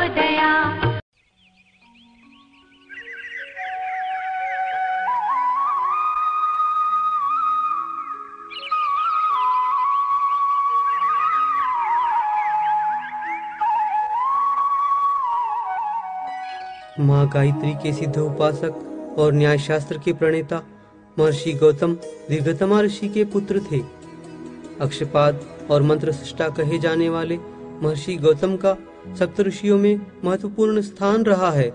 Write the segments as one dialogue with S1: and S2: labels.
S1: दया।
S2: माँ गायत्री के सिद्ध उपासक और न्याय शास्त्र के प्रणेता महर्षि गौतम दीर्घतमा ऋषि के पुत्र थे। अक्षपाद और मंत्र सृष्टा कहे जाने वाले महर्षि गौतम का सप्तऋषियों में महत्वपूर्ण स्थान रहा है।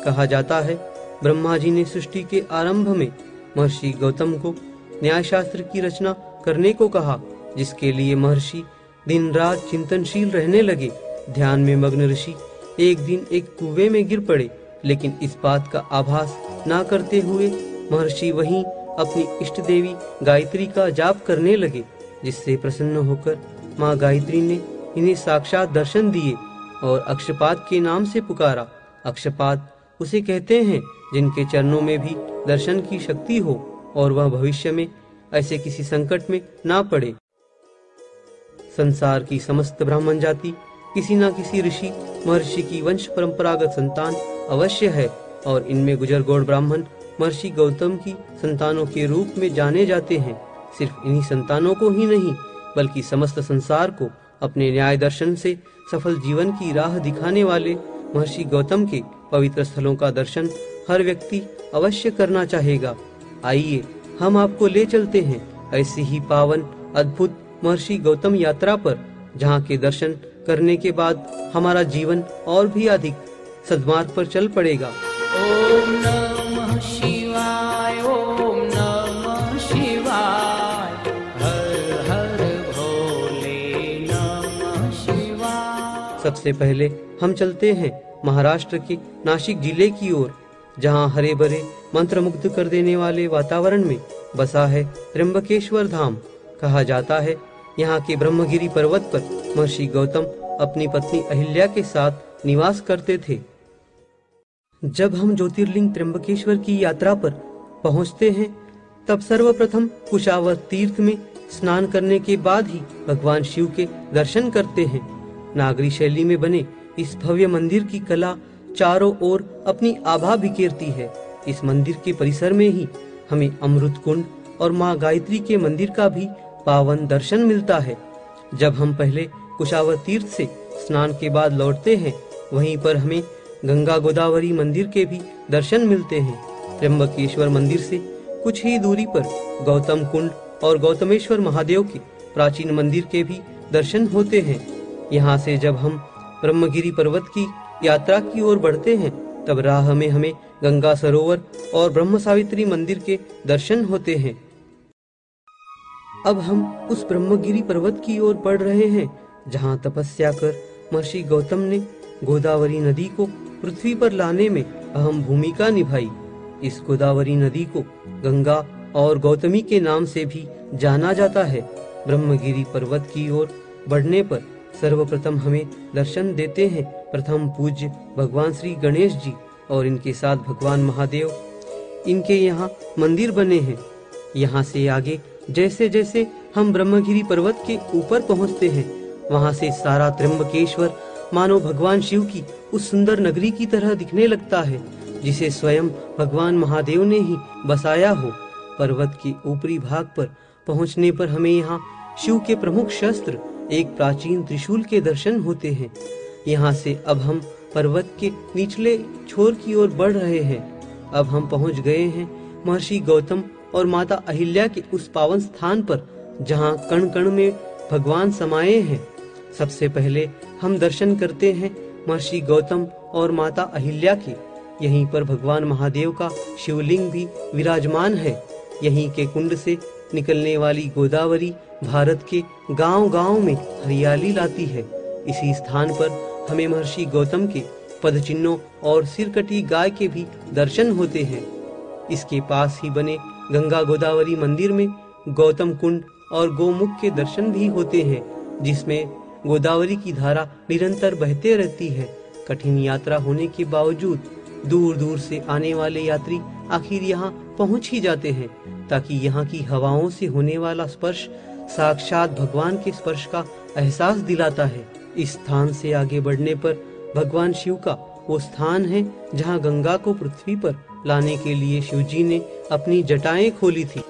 S2: कहा जाता है ब्रह्मा जी ने सृष्टि के आरंभ में महर्षि गौतम को न्याय शास्त्र की रचना करने को कहा, जिसके लिए महर्षि दिन रात चिंतनशील रहने लगे। ध्यान में मग्न ऋषि एक दिन एक कुएं में गिर पड़े, लेकिन इस बात का आभास ना करते हुए महर्षि वहीं अपनी इष्ट देवी गायत्री का जाप करने लगे, जिससे प्रसन्न होकर माँ गायत्री ने इन्हें साक्षात दर्शन दिए और अक्षपाद के नाम से पुकारा। अक्षपाद उसे कहते हैं जिनके चरणों में भी दर्शन की शक्ति हो और वह भविष्य में ऐसे किसी संकट में ना पड़े। संसार की समस्त ब्राह्मण जाति किसी न किसी ऋषि महर्षि की वंश परंपरागत संतान अवश्य है और इनमें गुजरगौड़ ब्राह्मण महर्षि गौतम की संतानों के रूप में जाने जाते हैं। सिर्फ इन्हीं संतानों को ही नहीं बल्कि समस्त संसार को अपने न्याय दर्शन से सफल जीवन की राह दिखाने वाले महर्षि गौतम के पवित्र स्थलों का दर्शन हर व्यक्ति अवश्य करना चाहेगा। आइए हम आपको ले चलते हैं ऐसी ही पावन अद्भुत महर्षि गौतम यात्रा पर, जहाँ के दर्शन करने के बाद हमारा जीवन और भी अधिक सद्मार्ग पर चल पड़ेगा।
S3: ओम नमः शिवाय, ओम नमः शिवाय, हर हर भोले नमः शिवाय।
S2: सबसे पहले हम चलते हैं महाराष्ट्र के नासिक जिले की ओर, जहां हरे भरे मंत्रमुग्ध कर देने वाले वातावरण में बसा है त्र्यंबकेश्वर धाम। कहा जाता है यहाँ के ब्रह्मगिरी पर्वत पर महर्षि गौतम अपनी पत्नी अहिल्या के साथ निवास करते थे। जब हम ज्योतिर्लिंग त्र्यंबकेश्वर की यात्रा पर पहुंचते हैं तब सर्वप्रथम कुशावर तीर्थ में स्नान करने के बाद ही भगवान शिव के दर्शन करते हैं। नागरी शैली में बने इस भव्य मंदिर की कला चारों ओर अपनी आभा बिखेरती है। इस मंदिर के परिसर में ही हमें अमृत कुंड और माँ गायत्री के मंदिर का भी पावन दर्शन मिलता है। जब हम पहले कुशावर तीर्थ से स्नान के बाद लौटते हैं, वहीं पर हमें गंगा गोदावरी मंदिर के भी दर्शन मिलते हैं। त्र्यंबकेश्वर मंदिर से कुछ ही दूरी पर गौतम कुंड और गौतमेश्वर महादेव के प्राचीन मंदिर के भी दर्शन होते हैं। यहाँ से जब हम ब्रह्मगिरी पर्वत की यात्रा की ओर बढ़ते हैं तब राह में हमें गंगा सरोवर और ब्रह्म सावित्री मंदिर के दर्शन होते हैं। अब हम उस ब्रह्मगिरी पर्वत की ओर बढ़ रहे हैं जहाँ तपस्या कर महर्षि गौतम ने गोदावरी नदी को पृथ्वी पर लाने में अहम भूमिका निभाई। इस गोदावरी नदी को गंगा और गौतमी के नाम से भी जाना जाता है। ब्रह्मगिरी पर्वत की ओर बढ़ने पर सर्वप्रथम हमें दर्शन देते हैं प्रथम पूज्य भगवान श्री गणेश जी और इनके साथ भगवान महादेव। इनके यहाँ मंदिर बने हैं। यहाँ से आगे जैसे जैसे हम ब्रह्मगिरी पर्वत के ऊपर पहुँचते हैं, वहाँ से सारा त्र्यंबकेश्वर मानो भगवान शिव की उस सुंदर नगरी की तरह दिखने लगता है जिसे स्वयं भगवान महादेव ने ही बसाया हो। पर्वत के ऊपरी भाग पर पहुंचने पर हमें यहाँ शिव के प्रमुख शस्त्र एक प्राचीन त्रिशूल के दर्शन होते हैं। यहाँ से अब हम पर्वत के निचले छोर की ओर बढ़ रहे हैं। अब हम पहुंच गए हैं महर्षि गौतम और माता अहिल्या के उस पावन स्थान पर जहाँ कण कण में भगवान समाये हैं। सबसे पहले हम दर्शन करते हैं महर्षि गौतम और माता अहिल्या के। यहीं पर भगवान महादेव का शिवलिंग भी विराजमान है। यहीं के कुंड से निकलने वाली गोदावरी भारत के गांव-गांव में हरियाली लाती है। इसी स्थान पर हमें महर्षि गौतम के पदचिन्हों और सिरकटी गाय के भी दर्शन होते हैं। इसके पास ही बने गंगा गोदावरी मंदिर में गौतम कुंड और गोमुख के दर्शन भी होते हैं, जिसमें गोदावरी की धारा निरंतर बहते रहती है। कठिन यात्रा होने के बावजूद दूर दूर से आने वाले यात्री आखिर यहाँ पहुँच ही जाते हैं, ताकि यहाँ की हवाओं से होने वाला स्पर्श साक्षात भगवान के स्पर्श का एहसास दिलाता है। इस स्थान से आगे बढ़ने पर भगवान शिव का वो स्थान है जहाँ गंगा को पृथ्वी पर लाने के लिए शिवजी ने अपनी जटाएं खोली थी।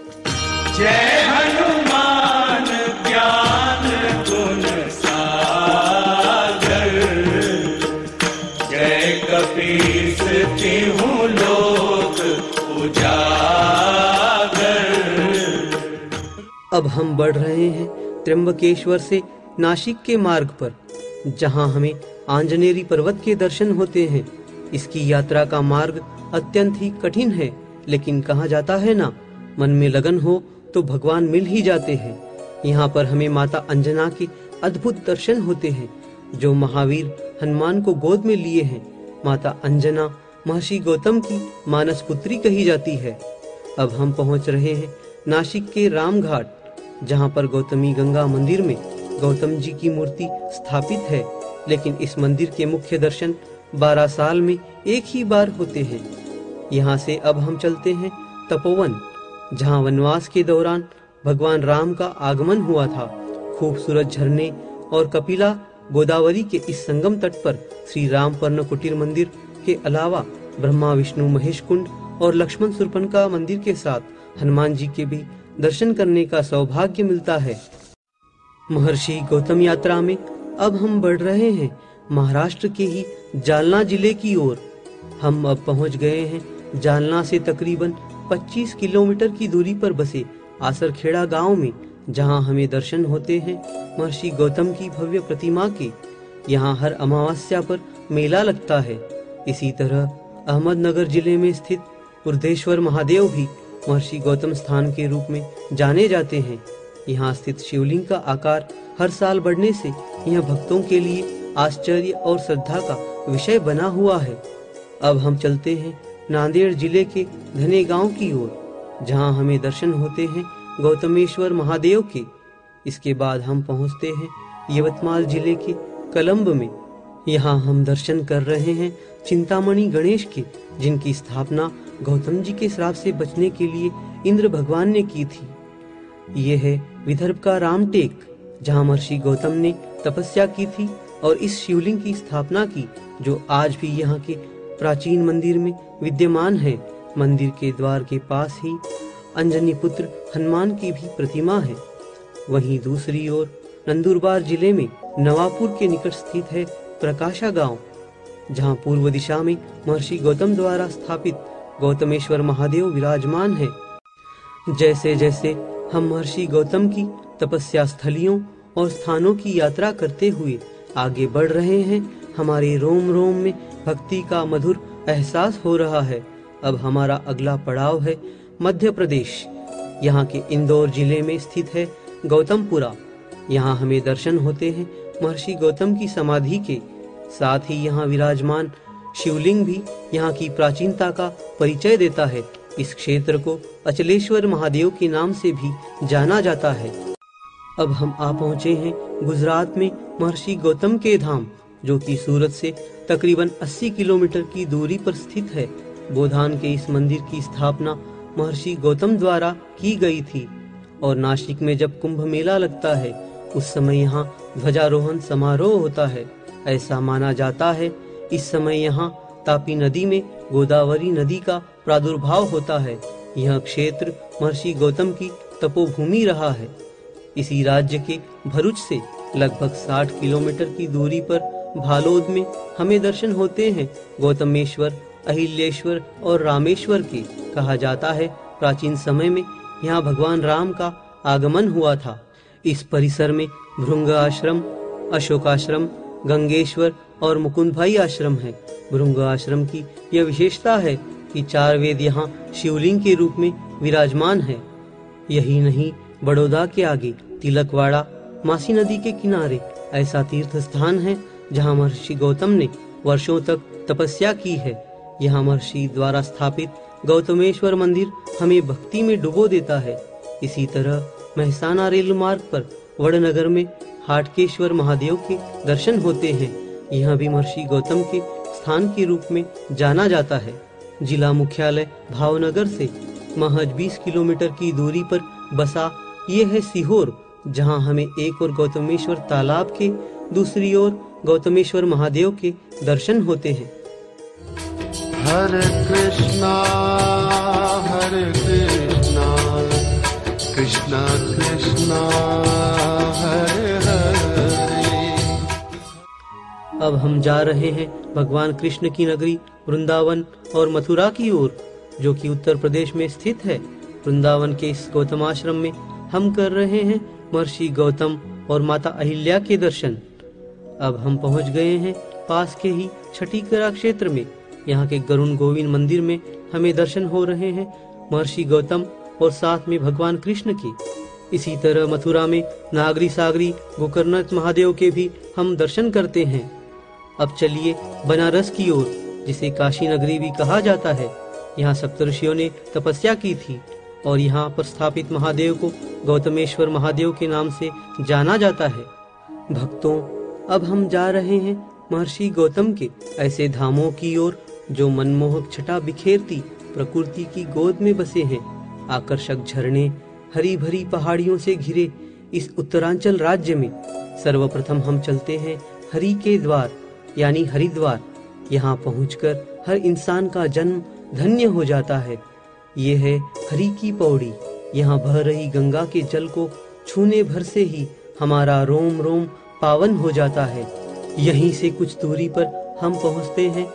S1: जय हनुमान ज्ञान गुण सागर, जय कपीस तिहुँ लोक उजागर।
S2: अब हम बढ़ रहे हैं त्र्यंबकेश्वर से नासिक के मार्ग पर, जहां हमें आंजनेरी पर्वत के दर्शन होते हैं। इसकी यात्रा का मार्ग अत्यंत ही कठिन है, लेकिन कहा जाता है ना, मन में लगन हो तो भगवान मिल ही जाते हैं। यहाँ पर हमें माता अंजना के अद्भुत दर्शन होते हैं, जो महावीर हनुमान को गोद में लिए हैं। माता अंजना महर्षि गौतम की मानस पुत्री कही जाती है। अब हम पहुँच रहे हैं नासिक के रामघाट, जहाँ पर गौतमी गंगा मंदिर में गौतम जी की मूर्ति स्थापित है, लेकिन इस मंदिर के मुख्य दर्शन 12 साल में एक ही बार होते हैं। यहाँ से अब हम चलते हैं तपोवन, जहाँ वनवास के दौरान भगवान राम का आगमन हुआ था। खूबसूरत झरने और कपिला गोदावरी के इस संगम तट पर श्री राम पर्ण कुटीर मंदिर के अलावा ब्रह्मा विष्णु महेश कुंड और लक्ष्मण सुरपनका मंदिर के साथ हनुमान जी के भी दर्शन करने का सौभाग्य मिलता है। महर्षि गौतम यात्रा में अब हम बढ़ रहे हैं महाराष्ट्र के ही जालना जिले की ओर। हम अब पहुंच गए हैं जालना से तकरीबन 25 किलोमीटर की दूरी पर बसे आसरखेड़ा गांव में, जहां हमें दर्शन होते हैं महर्षि गौतम की भव्य प्रतिमा के। यहां हर अमावस्या पर मेला लगता है। इसी तरह अहमदनगर जिले में स्थित उर्धेश्वर महादेव भी महर्षि गौतम स्थान के रूप में जाने जाते हैं। यहाँ स्थित शिवलिंग का आकार हर साल बढ़ने से यह भक्तों के लिए आश्चर्य और श्रद्धा का विषय बना हुआ है। अब हम चलते हैं नांदेड़ जिले के धने गांव की ओर, जहां हमें दर्शन होते हैं गौतमेश्वर महादेव के। इसके बाद हम पहुंचते हैं यवतमाल जिले के कलंब में। यहाँ हम दर्शन कर रहे हैं चिंतामणि गणेश के, जिनकी स्थापना गौतम जी के श्राप से बचने के लिए इंद्र भगवान ने की थी। ये है विदर्भ का रामटेक, जहाँ महर्षि गौतम ने तपस्या की थी और इस शिवलिंग की स्थापना की, जो आज भी यहाँ के प्राचीन मंदिर में विद्यमान है। मंदिर के द्वार के पास ही अंजनी पुत्र हनुमान की भी प्रतिमा है। वहीं दूसरी ओर नंदुरबार जिले में नवापुर के निकट स्थित है प्रकाशा गांव, जहां पूर्व दिशा में महर्षि गौतम द्वारा स्थापित गौतमेश्वर महादेव विराजमान है। जैसे जैसे हम महर्षि गौतम की तपस्या स्थलियों और स्थानों की यात्रा करते हुए आगे बढ़ रहे हैं, हमारे रोम रोम में भक्ति का मधुर एहसास हो रहा है। अब हमारा अगला पड़ाव है मध्य प्रदेश। यहाँ के इंदौर जिले में स्थित है गौतमपुरा। यहाँ हमें दर्शन होते हैं महर्षि गौतम की समाधि के। साथ ही यहाँ विराजमान शिवलिंग भी यहाँ की प्राचीनता का परिचय देता है। इस क्षेत्र को अचलेश्वर महादेव के नाम से भी जाना जाता है। अब हम आ पहुँचे हैं गुजरात में महर्षि गौतम के धाम, जो कि सूरत से तकरीबन 80 किलोमीटर की दूरी पर स्थित है। बोधान के इस मंदिर की स्थापना महर्षि गौतम द्वारा की गई थी और नासिक में जब कुंभ मेला लगता है, उस समय यहाँ ध्वजारोहण समारोह होता है। ऐसा माना जाता है इस समय यहाँ तापी नदी में गोदावरी नदी का प्रादुर्भाव होता है। यह क्षेत्र महर्षि गौतम की तपोभूमि रहा है। इसी राज्य के भरूच से लगभग 60 किलोमीटर की दूरी पर भालोद में हमें दर्शन होते हैं गौतमेश्वर, अहिल्याश्वर और रामेश्वर के। कहा जाता है प्राचीन समय में यहाँ भगवान राम का आगमन हुआ था। इस परिसर में भृंग आश्रम, अशोकाश्रम, गंगेश्वर और मुकुंद भाई आश्रम है। भृंग आश्रम की यह विशेषता है कि 4 वेद यहाँ शिवलिंग के रूप में विराजमान है। यही नहीं, बड़ौदा के आगे तिलकवाड़ा मासी नदी के किनारे ऐसा तीर्थ स्थान है जहाँ महर्षि गौतम ने वर्षों तक तपस्या की है। यहाँ महर्षि द्वारा स्थापित गौतमेश्वर मंदिर हमें भक्ति में डुबो देता है। इसी तरह महसाना रेल मार्ग पर वड़नगर में हाटकेश्वर महादेव के दर्शन होते हैं। यह भी महर्षि गौतम के स्थान के रूप में जाना जाता है। जिला मुख्यालय भावनगर से महज 20 किलोमीटर की दूरी पर बसा ये है सीहोर, जहां हमें एक और गौतमेश्वर तालाब के, दूसरी ओर गौतमेश्वर महादेव के दर्शन होते हैं।
S4: हरे कृष्णा कृष्णा कृष्णा हरे हरे।
S2: अब हम जा रहे हैं भगवान कृष्ण की नगरी वृंदावन और मथुरा की ओर, जो कि उत्तर प्रदेश में स्थित है। वृंदावन के इस गौतम आश्रम में हम कर रहे हैं महर्षि गौतम और माता अहिल्या के दर्शन। अब हम पहुंच गए हैं पास के ही छठीकरा क्षेत्र में। यहाँ के गरुण गोविंद मंदिर में हमें दर्शन हो रहे हैं महर्षि गौतम और साथ में भगवान कृष्ण के। इसी तरह मथुरा में नागरी सागरी गोकर्णनाथ महादेव के भी हम दर्शन करते हैं। अब चलिए बनारस की ओर, जिसे काशी नगरी भी कहा जाता है। यहाँ सप्तऋषियों ने तपस्या की थी और यहाँ पर स्थापित महादेव को गौतमेश्वर महादेव के नाम से जाना जाता है। भक्तों, अब हम जा रहे हैं महर्षि गौतम के ऐसे धामों की ओर जो मनमोहक छटा बिखेरती प्रकृति की गोद में बसे हैं। आकर्षक झरने, हरी भरी पहाड़ियों से घिरे इस उत्तरांचल राज्य में सर्वप्रथम हम चलते हैं हरि के द्वार यानी हरिद्वार। यहाँ पहुंचकर हर इंसान का जन्म धन्य हो जाता है। ये है हरि की पौड़ी। यहाँ बह रही गंगा के जल को छूने भर से ही हमारा रोम रोम पावन हो जाता है। यहीं से कुछ दूरी पर हम पहुँचते हैं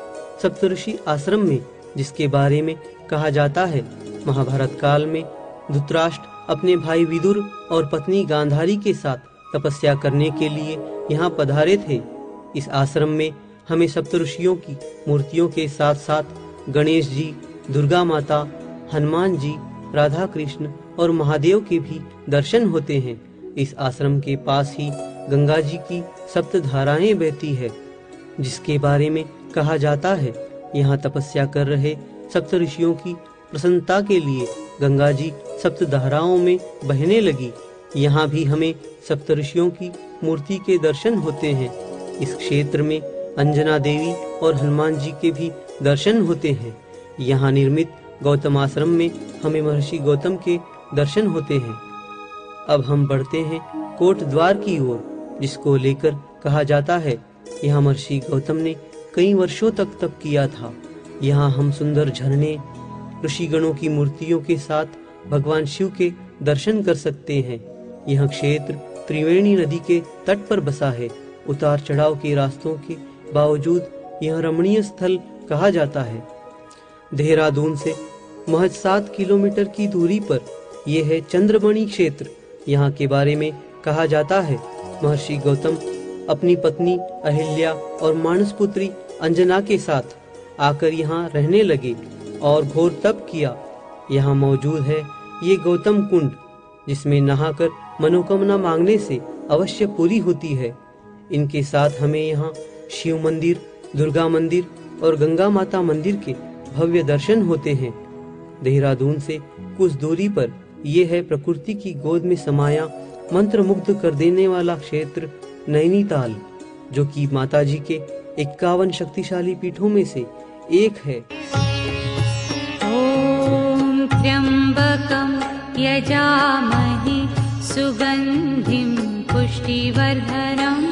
S2: सप्तऋषि आश्रम में, जिसके बारे में कहा जाता है महाभारत काल में धृतराष्ट्र अपने भाई विदुर और पत्नी गांधारी के साथ तपस्या करने के लिए यहाँ पधारे थे। इस आश्रम में हमें सप्तऋषियों की मूर्तियों के साथ साथ गणेश जी, दुर्गा माता, हनुमान जी, राधा कृष्ण और महादेव के भी दर्शन होते हैं। इस आश्रम के पास ही गंगा जी की सप्त धाराएं बहती है, जिसके बारे में कहा जाता है यहाँ तपस्या कर रहे सप्तऋषियों की प्रसन्नता के लिए गंगा जी सप्त धाराओं में बहने लगी। यहाँ भी हमें सप्तऋषियों की मूर्ति के दर्शन होते हैं। इस क्षेत्र में अंजना देवी और हनुमान जी के भी दर्शन होते हैं। यहाँ निर्मित गौतम आश्रम में हमें महर्षि गौतम के दर्शन होते हैं। अब हम बढ़ते हैं कोट द्वार की ओर, जिसको लेकर कहा जाता है यहाँ महर्षि गौतम ने कई वर्षों तक तप किया था। यहाँ हम सुंदर झरने, ऋषिगणों की मूर्तियों के साथ भगवान शिव के दर्शन कर सकते हैं। यह क्षेत्र त्रिवेणी नदी के तट पर बसा है। उतार चढ़ाव के रास्तों के बावजूद यह रमणीय स्थल कहा जाता है। देहरादून से महज 7 किलोमीटर की दूरी पर यह है चंद्रमणि क्षेत्र। यहाँ के बारे में कहा जाता है महर्षि गौतम अपनी पत्नी अहिल्या और मानस पुत्री अंजना के साथ आकर यहाँ रहने लगे और घोर तप किया। यहाँ मौजूद है ये गौतम कुंड, जिसमें नहाकर मनोकामना मांगने से अवश्य पूरी होती है। इनके साथ हमें यहाँ शिव मंदिर, दुर्गा मंदिर और गंगा माता मंदिर के भव्य दर्शन होते हैं। देहरादून से कुछ दूरी पर यह है प्रकृति की गोद में समाया मंत्रमुग्ध कर देने वाला क्षेत्र नैनीताल, जो कि माता जी के 51 शक्तिशाली पीठों में से एक है।
S5: ओम त्र्यंबकं यजामहे सुगंधिं पुष्टिवर्धनम्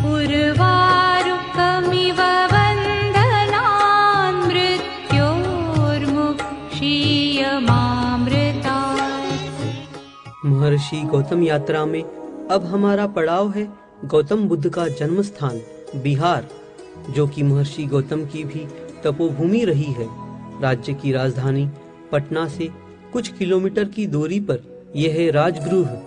S5: उर्वारुकमिव वन्दनान् मृत्योर्मुक्षीयमामृतात्।
S2: महर्षि गौतम यात्रा में अब हमारा पड़ाव है गौतम बुद्ध का जन्म स्थान बिहार, जो कि महर्षि गौतम की भी तपोभूमि रही है। राज्य की राजधानी पटना से कुछ किलोमीटर की दूरी पर यह है राजगृह।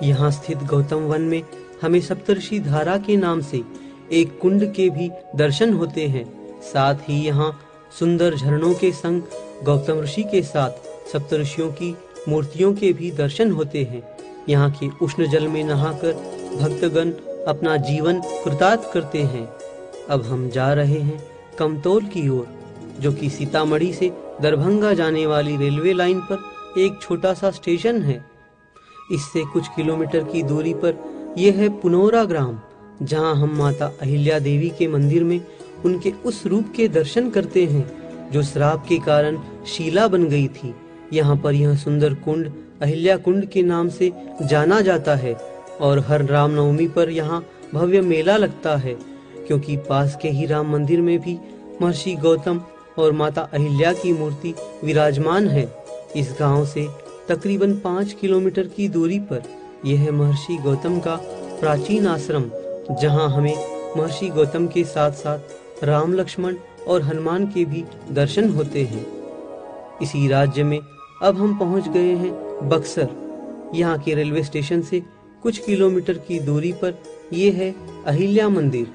S2: यहाँ स्थित गौतम वन में हमें सप्तऋषि धारा के नाम से एक कुंड के भी दर्शन होते हैं। साथ ही यहाँ सुंदर झरनों के संग गौतम ऋषि के साथ सप्तऋषियों की मूर्तियों के भी दर्शन होते हैं। यहाँ के उष्ण जल में नहाकर भक्तगण अपना जीवन कृतार्थ करते हैं। अब हम जा रहे हैं कमतौल की ओर, जो कि सीतामढ़ी से दरभंगा जाने वाली रेलवे लाइन पर एक छोटा सा स्टेशन है। इससे कुछ किलोमीटर की दूरी पर यह है पुनौरा ग्राम, जहां हम माता अहिल्या देवी के मंदिर में उनके उस रूप के दर्शन करते हैं जो श्राप के कारण शीला बन गई थी। यहाँ पर यह सुंदर कुंड अहिल्या कुंड के नाम से जाना जाता है और हर रामनवमी पर यहाँ भव्य मेला लगता है, क्योंकि पास के ही राम मंदिर में भी महर्षि गौतम और माता अहिल्या की मूर्ति विराजमान है। इस गांव से तकरीबन 5 किलोमीटर की दूरी पर यह है महर्षि गौतम का प्राचीन आश्रम, जहां हमें महर्षि गौतम के साथ साथ राम, लक्ष्मण और हनुमान के भी दर्शन होते हैं। इसी राज्य में अब हम पहुंच गए हैं बक्सर। यहाँ के रेलवे स्टेशन से कुछ किलोमीटर की दूरी पर ये है अहिल्या मंदिर।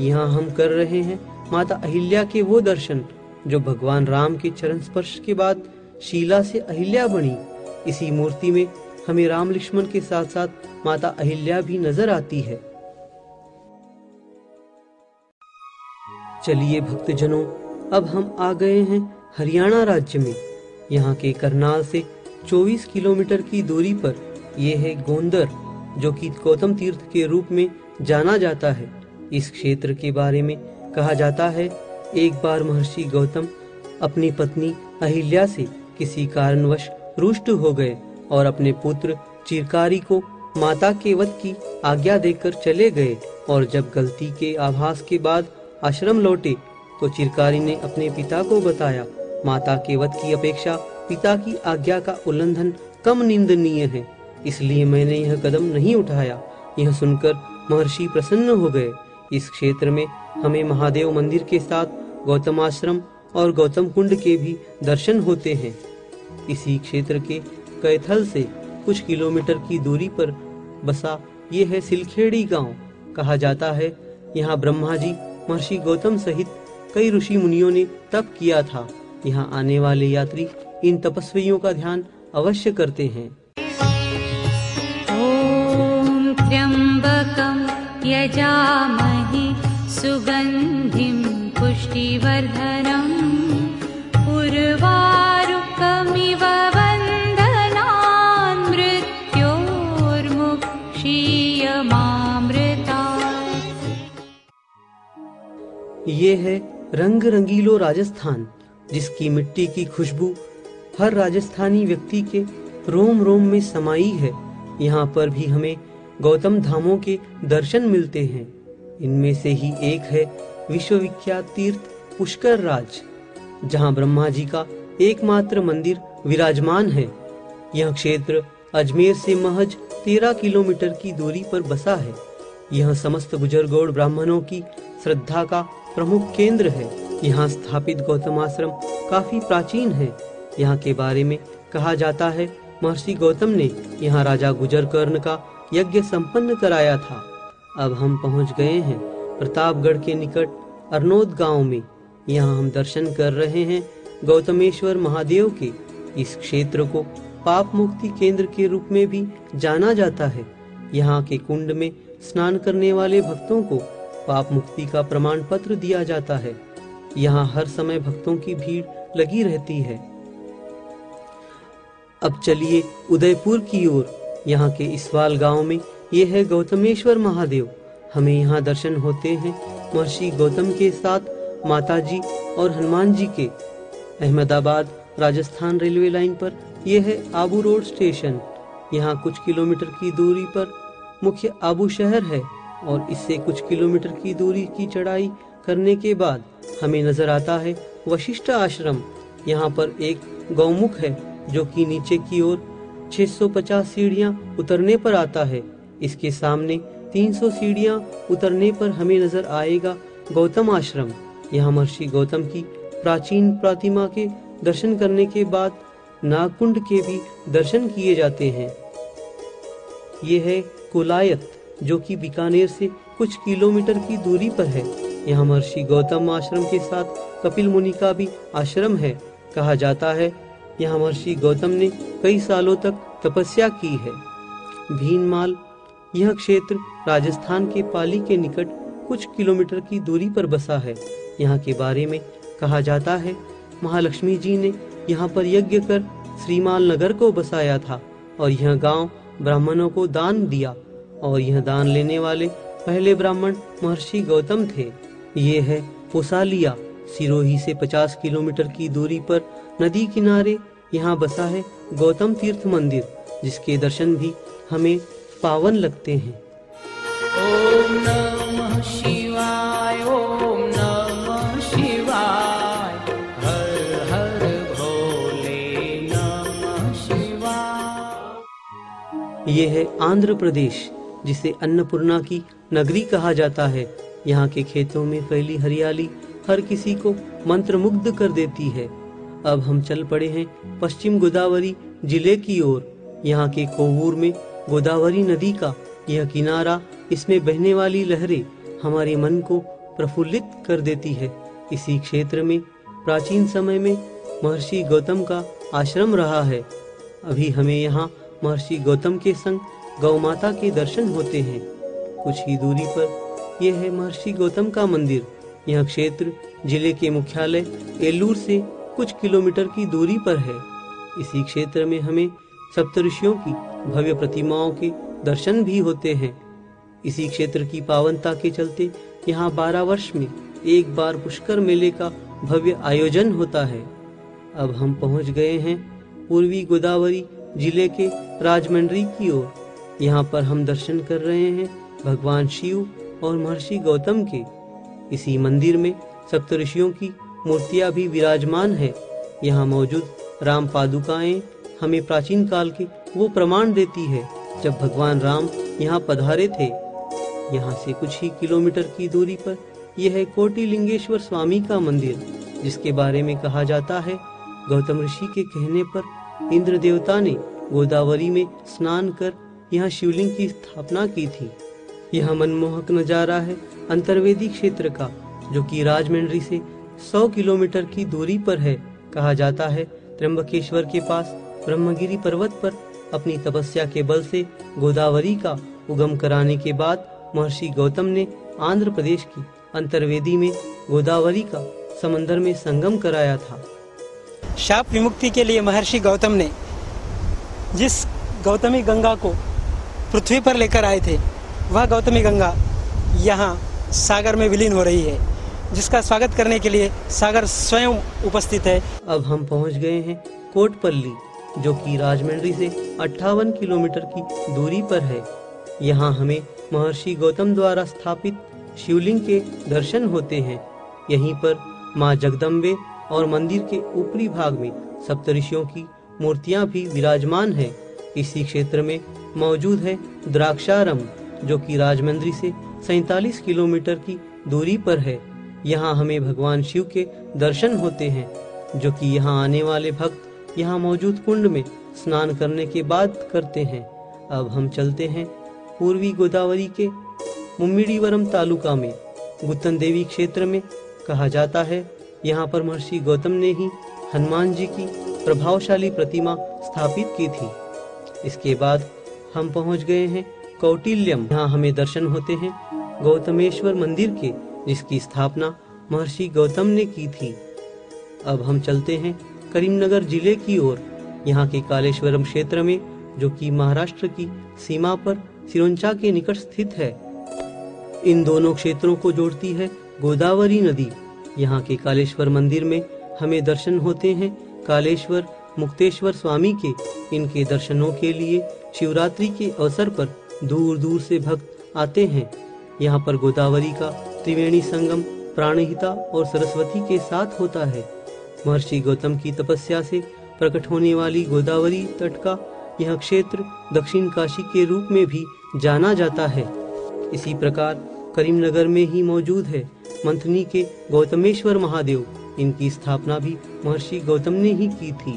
S2: यहाँ हम कर रहे हैं माता अहिल्या के वो दर्शन जो भगवान राम के चरण स्पर्श के बाद शीला से अहिल्या बनी। इसी मूर्ति में हमें राम, लक्ष्मण के साथ साथ माता अहिल्या भी नजर आती है। चलिए भक्तजनों, अब हम आ गए हैं हरियाणा राज्य में। यहाँ के करनाल से 24 किलोमीटर की दूरी पर यह है गोंदर, जो कि गौतम तीर्थ के रूप में जाना जाता है। इस क्षेत्र के बारे में कहा जाता है, एक बार महर्षि गौतम अपनी पत्नी अहिल्या से किसी कारणवश रुष्ट हो गए और अपने पुत्र चिरकारी को माता के वध की आज्ञा देकर चले गए। और जब गलती के आभास के बाद आश्रम लौटे तो चिरकारी ने अपने पिता को बताया, माता के वध की अपेक्षा पिता की आज्ञा का उल्लंघन कम निंदनीय है, इसलिए मैंने यह कदम नहीं उठाया। यह सुनकर महर्षि प्रसन्न हो गए। इस क्षेत्र में हमें महादेव मंदिर के साथ गौतम आश्रम और गौतम कुंड के भी दर्शन होते हैं। इसी क्षेत्र के कैथल से कुछ किलोमीटर की दूरी पर बसा ये है सिलखेड़ी गांव। कहा जाता है, यहाँ ब्रह्मा जी, महर्षि गौतम सहित कई ऋषि मुनियों ने तप किया था। यहाँ आने वाले यात्री इन तपस्वियों का ध्यान अवश्य करते हैं।
S5: ॐ त्र्यम्बकं यजामहे सुगन्धिं पुष्टिवर्धनम् उर्वारुकमिव वन्दनान् मृत्योर्मुक्षीयमामृतात्।
S2: ये है रंग रंगीलो राजस्थान, जिसकी मिट्टी की खुशबू हर राजस्थानी व्यक्ति के रोम रोम में समाई है। यहाँ पर भी हमें गौतम धामों के दर्शन मिलते हैं। इनमें से ही एक है विश्वविख्यात तीर्थ पुष्कर राज, जहाँ ब्रह्मा जी का एकमात्र मंदिर विराजमान है। यह क्षेत्र अजमेर से महज 13 किलोमीटर की दूरी पर बसा है। यह समस्त गुजर गौड़ ब्राह्मणों की श्रद्धा का प्रमुख केंद्र है। यहाँ स्थापित गौतम आश्रम काफी प्राचीन है। यहाँ के बारे में कहा जाता है, महर्षि गौतम ने यहाँ राजा गुजर कर्ण का यज्ञ संपन्न कराया था। अब हम पहुँच गए हैं प्रतापगढ़ के निकट अरनोद गांव में। यहाँ हम दर्शन कर रहे हैं गौतमेश्वर महादेव के। इस क्षेत्र को पाप मुक्ति केंद्र के रूप में भी जाना जाता है। यहाँ के कुंड में स्नान करने वाले भक्तों को पाप मुक्ति का प्रमाण पत्र दिया जाता है। यहाँ हर समय भक्तों की भीड़ लगी रहती है। अब चलिए उदयपुर की ओर। यहाँ के इसवाल गांव में ये है गौतमेश्वर महादेव। हमें यहाँ दर्शन होते हैं महर्षि गौतम के साथ माता जी और हनुमान जी के। अहमदाबाद राजस्थान रेलवे लाइन पर यह है आबू रोड स्टेशन। यहाँ कुछ किलोमीटर की दूरी पर मुख्य आबू शहर है और इससे कुछ किलोमीटर की दूरी की चढ़ाई करने के बाद हमें नजर आता है वशिष्ठ आश्रम। यहाँ पर एक गौमुख है जो कि नीचे की ओर 650 सीढ़ियाँ उतरने पर आता है। इसके सामने 300 सीढ़ियाँ उतरने पर हमें नजर आएगा गौतम आश्रम। यहाँ महर्षि गौतम की प्राचीन प्रतिमा के दर्शन करने के बाद नागकुंड के भी दर्शन किए जाते हैं। ये है कोलायत, जो कि बीकानेर से कुछ किलोमीटर की दूरी पर है। यहाँ महर्षि गौतम आश्रम के साथ कपिल मुनि का भी आश्रम है। कहा जाता है यहाँ महर्षि गौतम ने कई सालों तक तपस्या की है। भीनमाल, यह क्षेत्र राजस्थान के पाली के निकट कुछ किलोमीटर की दूरी पर बसा है। यहाँ के बारे में कहा जाता है, महालक्ष्मी जी ने यहाँ पर यज्ञ कर श्रीमाल नगर को बसाया था और यह गांव ब्राह्मणों को दान दिया और यह दान लेने वाले पहले ब्राह्मण महर्षि गौतम थे। ये है पोसालिया, सिरोही से 50 किलोमीटर की दूरी पर नदी किनारे यहाँ बसा है गौतम तीर्थ मंदिर, जिसके दर्शन भी हमें पावन लगते हैं।
S3: ओम नमः शिवाय ओम नमः शिवाय हर हर भोले नमः शिवाय।
S2: ये है आंध्र प्रदेश, जिसे अन्नपूर्णा की नगरी कहा जाता है। यहाँ के खेतों में फैली हरियाली हर किसी को मंत्रमुग्ध कर देती है। अब हम चल पड़े हैं पश्चिम गोदावरी जिले की ओर। यहाँ के कोवूर में गोदावरी नदी का यह किनारा, इसमें बहने वाली लहरें हमारे मन को प्रफुल्लित कर देती है। इसी क्षेत्र में प्राचीन समय में महर्षि गौतम का आश्रम रहा है। अभी हमें यहाँ महर्षि गौतम के संग गौ माता के दर्शन होते हैं। कुछ ही दूरी पर यह है महर्षि गौतम का मंदिर। यह क्षेत्र जिले के मुख्यालय एलूर से कुछ किलोमीटर की दूरी पर है। इसी क्षेत्र में हमें सप्तऋषियों की भव्य प्रतिमाओं के दर्शन भी होते हैं। इसी क्षेत्र की पावनता के चलते यहाँ 12 वर्ष में एक बार पुष्कर मेले का भव्य आयोजन होता है। अब हम पहुँच गए हैं पूर्वी गोदावरी जिले के राजमंड्री की ओर। यहाँ पर हम दर्शन कर रहे हैं भगवान शिव और महर्षि गौतम के। इसी मंदिर में सप्तऋषियों की मूर्तियां भी विराजमान है। यहाँ मौजूद राम पादुकाएं हमें प्राचीन काल के वो प्रमाण देती है जब भगवान राम यहाँ पधारे थे। यहाँ से कुछ ही किलोमीटर की दूरी पर यह है कोटिलिंगेश्वर स्वामी का मंदिर, जिसके बारे में कहा जाता है गौतम ऋषि के कहने पर इंद्र देवता ने गोदावरी में स्नान कर यहाँ शिवलिंग की स्थापना की थी। यह मनमोहक नजारा है अंतर्वेदी क्षेत्र का, जो कि राजमंड्री से 100 किलोमीटर की दूरी पर है। कहा जाता है त्र्यंबकेश्वर के पास ब्रह्मगिरी पर्वत पर अपनी तपस्या के बल से गोदावरी का उगम कराने के बाद महर्षि गौतम ने आंध्र प्रदेश की अंतर्वेदी में गोदावरी का समंदर में संगम कराया था।
S6: शाप विमुक्ति के लिए महर्षि गौतम ने जिस गौतमी गंगा को पृथ्वी पर लेकर आए थे, वह गौतमी गंगा यहाँ सागर में विलीन हो रही है, जिसका स्वागत करने के लिए सागर स्वयं उपस्थित है।
S2: अब हम पहुँच गए हैं कोटपल्ली, जो कि राजमंड्री से 58 किलोमीटर की दूरी पर है। यहाँ हमें महर्षि गौतम द्वारा स्थापित शिवलिंग के दर्शन होते हैं। यहीं पर माँ जगदम्बे और मंदिर के ऊपरी भाग में सप्तऋषियों की मूर्तियां भी विराजमान है। इसी क्षेत्र में मौजूद है द्राक्षारम, जो कि राजमंड्री से 47 किलोमीटर की दूरी पर है। यहाँ हमें भगवान शिव के दर्शन होते हैं, जो कि यहाँ आने वाले भक्त यहाँ मौजूद कुंड में स्नान करने के बाद करते हैं। अब हम चलते हैं पूर्वी गोदावरी के मुम्मीडीवरम तालुका में गुत्तन देवी क्षेत्र में। कहा जाता है यहाँ पर महर्षि गौतम ने ही हनुमान जी की प्रभावशाली प्रतिमा स्थापित की थी। इसके बाद हम पहुँच गए हैं कौटिल्यम। यहाँ हमें दर्शन होते हैं गौतमेश्वर मंदिर के, जिसकी स्थापना महर्षि गौतम ने की थी। अब हम चलते हैं करीमनगर जिले की ओर। यहाँ के कालेश्वरम क्षेत्र में, जो कि महाराष्ट्र की सीमा पर सिरोंचा के निकट स्थित है। इन दोनों क्षेत्रों को जोड़ती है गोदावरी नदी। यहाँ के कालेश्वर मंदिर में हमें दर्शन होते हैं कालेश्वर मुक्तेश्वर स्वामी के। इनके दर्शनों के लिए शिवरात्रि के अवसर पर दूर दूर से भक्त आते हैं। यहाँ पर गोदावरी का त्रिवेणी संगम प्राणहिता और सरस्वती के साथ होता है। महर्षि गौतम की तपस्या से प्रकट होने वाली गोदावरी तट का यह क्षेत्र दक्षिण काशी के रूप में भी जाना जाता है। इसी प्रकार करीमनगर में ही मौजूद है मंथनी के गौतमेश्वर महादेव। इनकी स्थापना भी महर्षि गौतम ने ही की थी।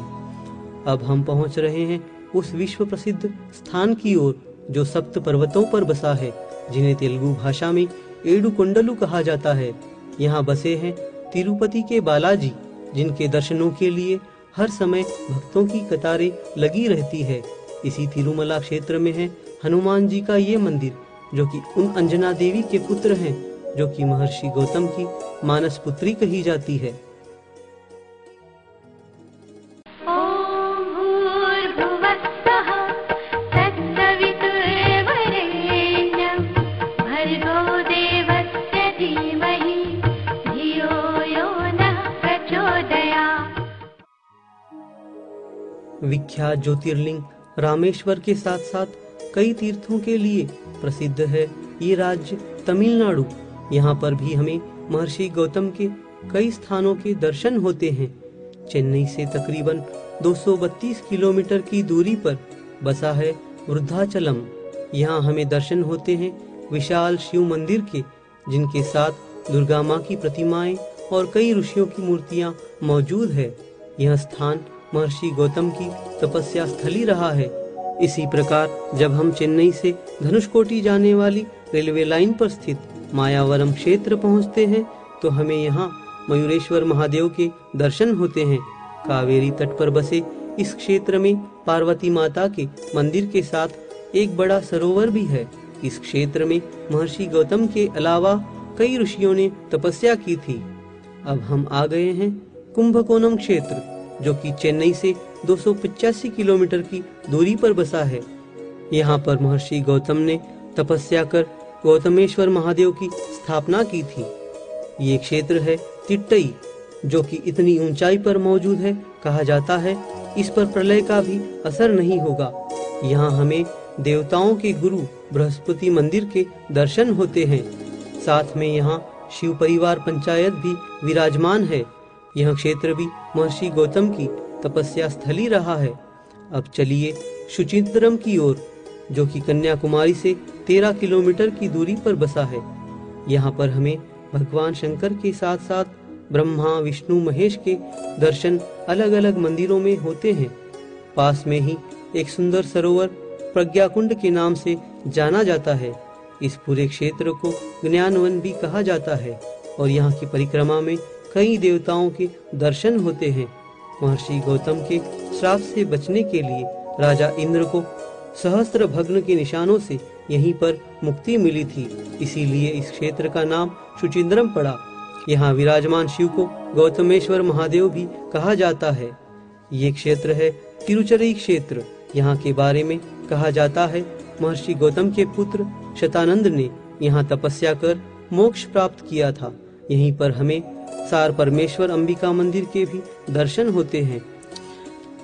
S2: अब हम पहुंच रहे हैं उस विश्व प्रसिद्ध स्थान की ओर, जो सप्त पर्वतों पर बसा है, जिन्हें तेलुगु भाषा में एडुकोंडलु कहा जाता है। यहाँ बसे हैं तिरुपति के बालाजी, जिनके दर्शनों के लिए हर समय भक्तों की कतारें लगी रहती है। इसी तिरुमला क्षेत्र में है हनुमान जी का ये मंदिर, जो कि उन अंजना देवी के पुत्र हैं, जो कि महर्षि गौतम की मानस पुत्री कही जाती है।
S5: ॐ भूर्भुवस्सुः तत्सवितुर्वरेण्यं भर्गो देवस्य धीमहि धियो यो नः प्रचोदयात्।
S2: विख्यात ज्योतिर्लिंग रामेश्वर के साथ साथ कई तीर्थों के लिए प्रसिद्ध है ये राज्य तमिलनाडु। यहाँ पर भी हमें महर्षि गौतम के कई स्थानों के दर्शन होते हैं। चेन्नई से तकरीबन 232 किलोमीटर की दूरी पर बसा है वृद्धाचलम। यहाँ हमें दर्शन होते हैं विशाल शिव मंदिर के, जिनके साथ दुर्गा माँ की प्रतिमाएं और कई ऋषियों की मूर्तियां मौजूद है। यह स्थान महर्षि गौतम की तपस्या स्थली रहा है। इसी प्रकार जब हम चेन्नई से धनुषकोटी जाने वाली रेलवे लाइन पर स्थित मायावरम क्षेत्र पहुंचते हैं तो हमें यहाँ मयूरेश्वर महादेव के दर्शन होते हैं। कावेरी तट पर बसे इस क्षेत्र में पार्वती माता के मंदिर के साथ एक बड़ा सरोवर भी है। इस क्षेत्र में महर्षि गौतम के अलावा कई ऋषियों ने तपस्या की थी। अब हम आ गए हैं कुंभकोणम क्षेत्र, जो कि चेन्नई से 285 किलोमीटर की दूरी पर बसा है। यहाँ पर महर्षि गौतम ने तपस्या कर गौतमेश्वर महादेव की स्थापना की थी। ये क्षेत्र है तिट्टई, जो कि इतनी ऊंचाई पर मौजूद है, कहा जाता है इस पर प्रलय का भी असर नहीं होगा। यहाँ हमें देवताओं के गुरु बृहस्पति मंदिर के दर्शन होते हैं। साथ में यहाँ शिव परिवार पंचायत भी विराजमान है। यह क्षेत्र भी महर्षि गौतम की तपस्या स्थली रहा है। अब चलिए शुचिंद्रम की ओर, जो कि कन्याकुमारी से 13 किलोमीटर की दूरी पर बसा है। यहाँ पर हमें भगवान शंकर के साथ साथ ब्रह्मा विष्णु महेश के दर्शन अलग अलग मंदिरों में होते हैं। पास में ही एक सुंदर सरोवर प्रज्ञा कुंड के नाम से जाना जाता है। इस पूरे क्षेत्र को ज्ञानवन भी कहा जाता है और यहाँ की परिक्रमा में कई देवताओं के दर्शन होते हैं। महर्षि गौतम के श्राप से बचने के लिए राजा इंद्र को सहस्त्र भग्न के निशानों से यहीं पर मुक्ति मिली थी, इसीलिए इस क्षेत्र का नाम शुचिंद्रम पड़ा। यहाँ विराजमान शिव को गौतमेश्वर महादेव भी कहा जाता है। ये क्षेत्र है तिरुचरई क्षेत्र। यहाँ के बारे में कहा जाता है महर्षि गौतम के पुत्र शतानंद ने यहाँ तपस्या कर मोक्ष प्राप्त किया था। यहीं पर हमें सार परमेश्वर अंबिका मंदिर के भी दर्शन होते हैं।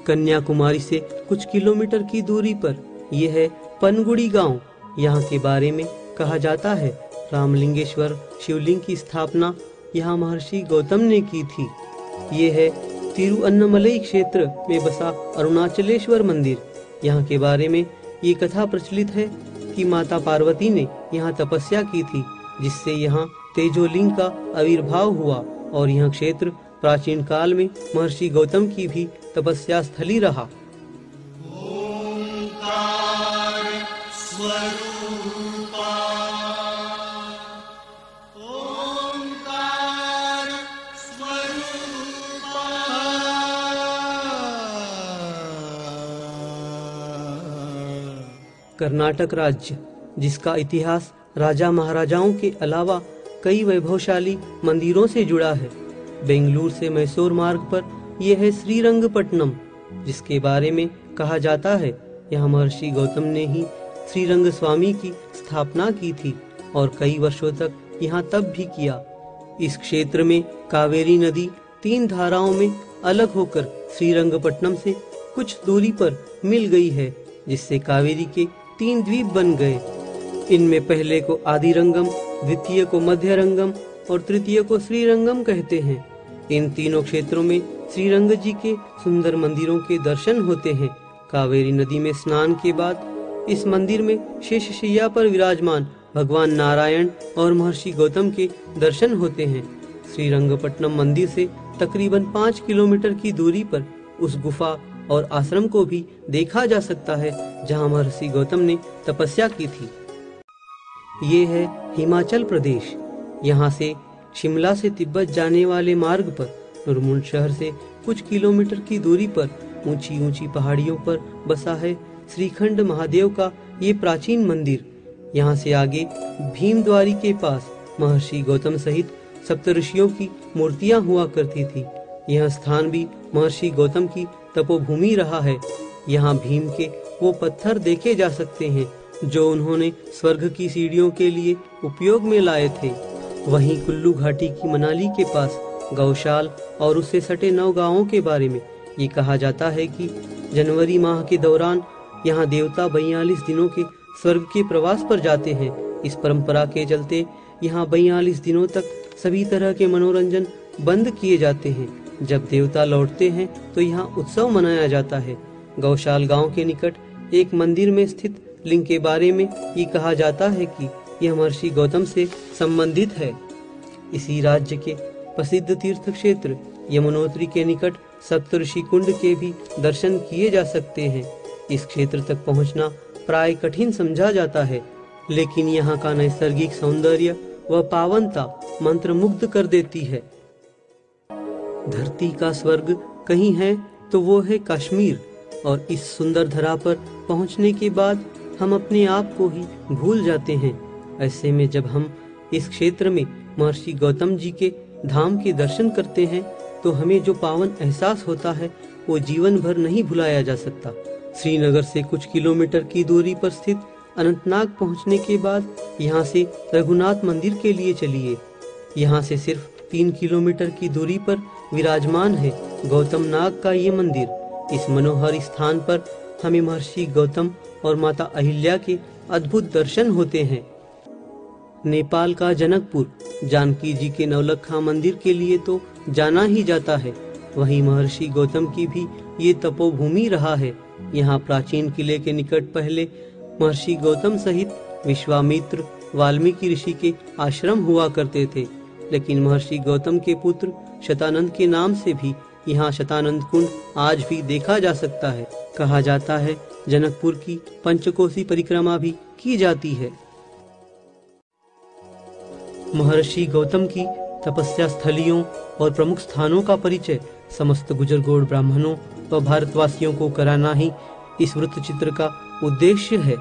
S2: कन्याकुमारी से कुछ किलोमीटर की दूरी पर यह है पनगुड़ी गांव। यहाँ के बारे में कहा जाता है रामलिंगेश्वर शिवलिंग की स्थापना यहाँ महर्षि गौतम ने की थी। ये है तिरुअन्नमलई क्षेत्र में बसा अरुणाचलेश्वर मंदिर। यहाँ के बारे में ये कथा प्रचलित है कि माता पार्वती ने यहाँ तपस्या की थी, जिससे यहाँ तेजोलिंग का आविर्भाव हुआ और यह क्षेत्र प्राचीन काल में महर्षि गौतम की भी तपस्या स्थली रहा। कर्नाटक राज्य, जिसका इतिहास राजा महाराजाओं के अलावा कई वैभवशाली मंदिरों से जुड़ा है। बेंगलुरु से मैसूर मार्ग पर यह है श्रीरंगपट्टनम, जिसके बारे में कहा जाता है यहाँ महर्षि गौतम ने ही श्रीरंग स्वामी की स्थापना की थी और कई वर्षों तक यहाँ तप भी किया। इस क्षेत्र में कावेरी नदी 3 धाराओं में अलग होकर श्रीरंगपट्टनम से कुछ दूरी पर मिल गई है, जिससे कावेरी के 3 द्वीप बन गए। इनमें पहले को आदिरंगम, द्वितीय को मध्यरंगम और तृतीय को श्रीरंगम कहते हैं। इन तीनों क्षेत्रों में श्रीरंग जी के सुंदर मंदिरों के दर्शन होते हैं। कावेरी नदी में स्नान के बाद इस मंदिर में शेषशैया पर विराजमान भगवान नारायण और महर्षि गौतम के दर्शन होते हैं। श्रीरंगपट्टनम मंदिर से तकरीबन 5 किलोमीटर की दूरी पर उस गुफा और आश्रम को भी देखा जा सकता है जहां महर्षि गौतम ने तपस्या की थी। ये है हिमाचल प्रदेश। यहाँ से शिमला से तिब्बत जाने वाले मार्ग पर नुरमुंड शहर से कुछ किलोमीटर की दूरी पर ऊंची ऊंची पहाड़ियों पर बसा है श्रीखंड महादेव का ये प्राचीन मंदिर। यहाँ से आगे भीमद्वारी के पास महर्षि गौतम सहित सप्तऋषियों की मूर्तियां हुआ करती थी। यह स्थान भी महर्षि गौतम की तपोभूमि रहा है। यहाँ भीम के वो पत्थर देखे जा सकते हैं जो उन्होंने स्वर्ग की सीढ़ियों के लिए उपयोग में लाए थे। वहीं कुल्लू घाटी की मनाली के पास गौशाल और उससे सटे 9 गांवों के बारे में ये कहा जाता है कि जनवरी माह के दौरान यहाँ देवता 42 दिनों के स्वर्ग के प्रवास पर जाते हैं। इस परंपरा के चलते यहाँ 42 दिनों तक सभी तरह के मनोरंजन बंद किए जाते हैं। जब देवता लौटते हैं तो यहाँ उत्सव मनाया जाता है। गौशाल गांव के निकट एक मंदिर में स्थित लिंग के बारे में ये कहा जाता है कि यह महर्षि गौतम से संबंधित है। इसी राज्य के प्रसिद्ध तीर्थ क्षेत्र यमुनोत्री के निकट सप्तऋषि कुंड के भी दर्शन किए जा सकते हैं। इस क्षेत्र तक पहुंचना प्राय कठिन समझा जाता है, लेकिन यहाँ का नैसर्गिक सौंदर्य व पावनता मंत्रमुग्ध कर देती है। धरती का स्वर्ग कहीं है तो वो है कश्मीर, और इस सुंदर धरा पर पहुंचने के बाद हम अपने आप को ही भूल जाते हैं। ऐसे में जब हम इस क्षेत्र में महर्षि गौतम जी के धाम के दर्शन करते हैं तो हमें जो पावन एहसास होता है वो जीवन भर नहीं भुलाया जा सकता। श्रीनगर से कुछ किलोमीटर की दूरी पर स्थित अनंतनाग पहुंचने के बाद यहाँ से रघुनाथ मंदिर के लिए चलिए। यहाँ से सिर्फ 3 किलोमीटर की दूरी पर विराजमान है गौतम नाग का ये मंदिर। इस मनोहर स्थान पर हमें महर्षि गौतम और माता अहिल्या के अद्भुत दर्शन होते हैं। नेपाल का जनकपुर जानकी जी के नवलखा मंदिर के लिए तो जाना ही जाता है, वहीं महर्षि गौतम की भी ये तपोभूमि रहा है। यहाँ प्राचीन किले के निकट पहले महर्षि गौतम सहित विश्वामित्र, वाल्मीकि ऋषि के आश्रम हुआ करते थे, लेकिन महर्षि गौतम के पुत्र शतानंद के नाम से भी यहाँ शतानंद कुंड आज भी देखा जा सकता है। कहा जाता है जनकपुर की पंचकोसी परिक्रमा भी की जाती है। महर्षि गौतम की तपस्या स्थलियों और प्रमुख स्थानों का परिचय समस्त गुजरगोड़ ब्राह्मणों व भारतवासियों को कराना ही इस वृत्तचित्र का उद्देश्य है।